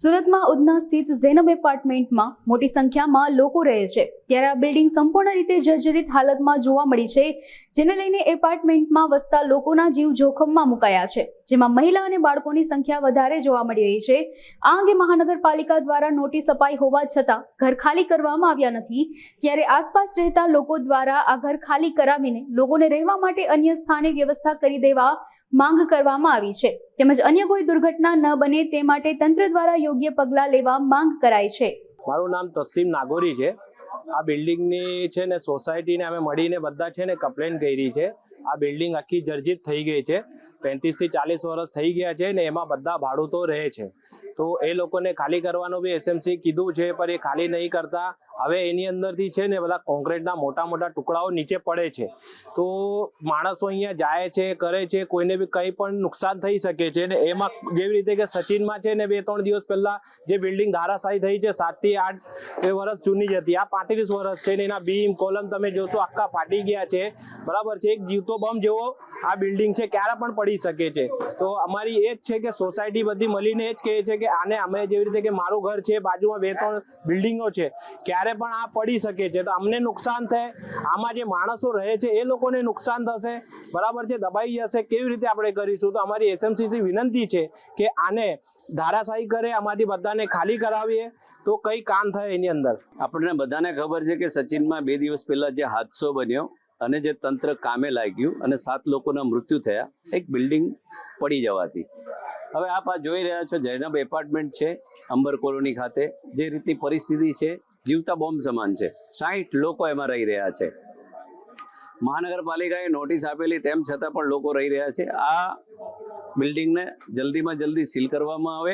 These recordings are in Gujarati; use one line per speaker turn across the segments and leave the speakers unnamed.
સુરતમાં ઉધના સ્થિત ઝેનબ એપાર્ટમેન્ટમાં મોટી સંખ્યામાં લોકો રહે છે, ત્યારે આ બિલ્ડિંગ સંપૂર્ણ રીતે જર્જરિત હાલતમાં જોવા મળી છે, જેને લઈને એપાર્ટમેન્ટમાં વસતા લોકોના જીવ જોખમમાં મુકાયા છે, જેમાં મહિલા અને બાળકોની સંખ્યા વધારે જોવા મળી રહી છે। આ અંગે મહાનગરપાલિકા દ્વારા નોટિસ અપાઈ હોવા છતાં ઘર ખાલી કરવામાં આવ્યા નથી, ત્યારે આસપાસ રહેતા લોકો દ્વારા આ ઘર ખાલી કરાવીને લોકોને રહેવા માટે અન્ય સ્થાને વ્યવસ્થા કરી દેવા માંગ કરવામાં આવી છે, તેમજ અન્ય કોઈ દુર્ઘટના ન બને તે માટે તંત્ર દ્વારા યોગ્ય પગલાં લેવા માંગ કરાઈ છે।
મારું નામ તસ્લીમ નાગોરી છે। આ બિલ્ડિંગની છે ને સોસાયટીને અમે મળીને બધા છે ને કમ્પ્લેન કરી છે। આ બિલ્ડિંગ આખી જર્જરિત થઈ ગઈ છે, 35 થી 40 વર્ષ થઈ ગયા છે ને એમાં બધા ભાડૂતો રહે છે, તો એ લોકોને ખાલી કરવાનું બી એસએમસી કીધું છે, પણ એ ખાલી નહીં કરતા। હવે એની અંદરથી છે ને બધા કોન્ક્રીટના મોટા મોટા ટુકડાઓ નીચે પડે છે, તો માણસો અહીંયા જાય છે, કરે છે, કોઈને બી કંઈ પણ નુકસાન થઈ શકે છે ને એમાં જેવી રીતે કે સચિનમાં છે ને 2-3 દિવસ પહેલા જે બિલ્ડિંગ ધારાશાયી થઈ છે 7 થી 8 વર્ષ જૂની જ હતી, આ 35 વર્ષ છે ને એના બીમ કોલમ તમે જોશો આખા ફાટી ગયા છે, બરાબર છે। એક જીવતો બમ જેવો આ બિલ્ડિંગ છે, ક્યારે પણ પડી શકે છે। તો અમારી એ જ છે કે સોસાયટી બધી મળીને એ જ કહે છે કે આને અમે જેવી રીતે કે મારું ઘર છે, બાજુમાં 2-3 બિલ્ડિંગો છે, ક્યારે પણ આ પડી શકે છે, તો અમને નુકસાન થાય, આમાં જે માણસો રહે છે એ લોકોને નુકસાન થશે, બરાબર છે, દબાઈ જશે, કેવી રીતે આપણે કરીશું? તો અમારી એસએમસી વિનંતી છે કે આને ધારાશાયી કરે, અમારી બધાને ખાલી કરાવીએ તો કઈ કામ થાય એની અંદર।
આપણને બધાને ખબર છે કે સચિનમાં 2 દિવસ પહેલા જે હાદસો બન્યો અને જે તંત્ર કામે લાગ્યું અને 7 લોકોના મૃત્યુ થયા એક બિલ્ડિંગ પડી જવાથી। હવે આપ આ જોઈ રહ્યા છો ઝેનબ એપાર્ટમેન્ટ છે અંબર કોલોની ખાતે, જે રીતની પરિસ્થિતિ છે જીવતા બોમ્બ સમાન છે, 60 લોકો એમાં રહી રહ્યા છે। મહાનગરપાલિકાએ નોટિસ આપેલી તેમ છતાં પણ લોકો રહી રહ્યા છે। આ બિલ્ડિંગને જલ્દીમાં જલ્દી સીલ કરવામાં આવે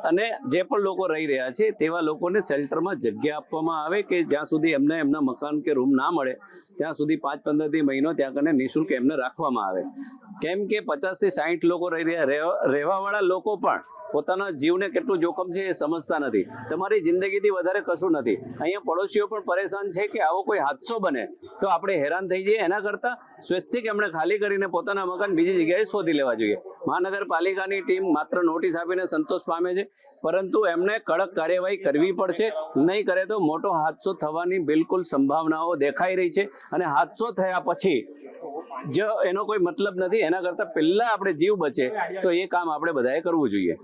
અને જે પણ લોકો રહી રહ્યા છે તેવા લોકોને શેલ્ટરમાં જગ્યા આપવામાં આવે કે જ્યાં સુધી એમને એમના મકાન કે રૂમ ના મળે ત્યાં સુધી 5-15 થી મહિનો ત્યાં કને નિઃશુલ્ક એમને રાખવામાં આવે, કેમ કે 50 થી 60 લોકો રહેવાવાળા લોકો પણ પોતાના જીવને કેટલું જોખમ છે એ સમજતા નથી। તમારી જિંદગીથી વધારે કશું નથી, અહીંયા પડોશીઓ પણ પરેશાન છે કે આવો કોઈ હાદસો બને તો આપણે હેરાન થઈ જઈએ, એના કરતાં સ્વૈચ્છિક એમણે ખાલી કરીને પોતાના મકાન બીજી જગ્યાએ શોધી લેવા જોઈએ। મહાનગરપાલિકાની ટીમ માત્ર નોટિસ આપીને સંતોષ પામે છે, પરંતુ એમને કડક કાર્યવાહી કરવી પડશે, નહીં કરે તો મોટો હાદસો થવાની બિલકુલ સંભાવનાઓ દેખાઈ રહી છે અને હાદસો થયા પછી જો એનો કોઈ મતલબ નથી, એના કરતાં પહેલા આપણે જીવ બચે તો એ કામ આપણે બધાએ કરવું જોઈએ।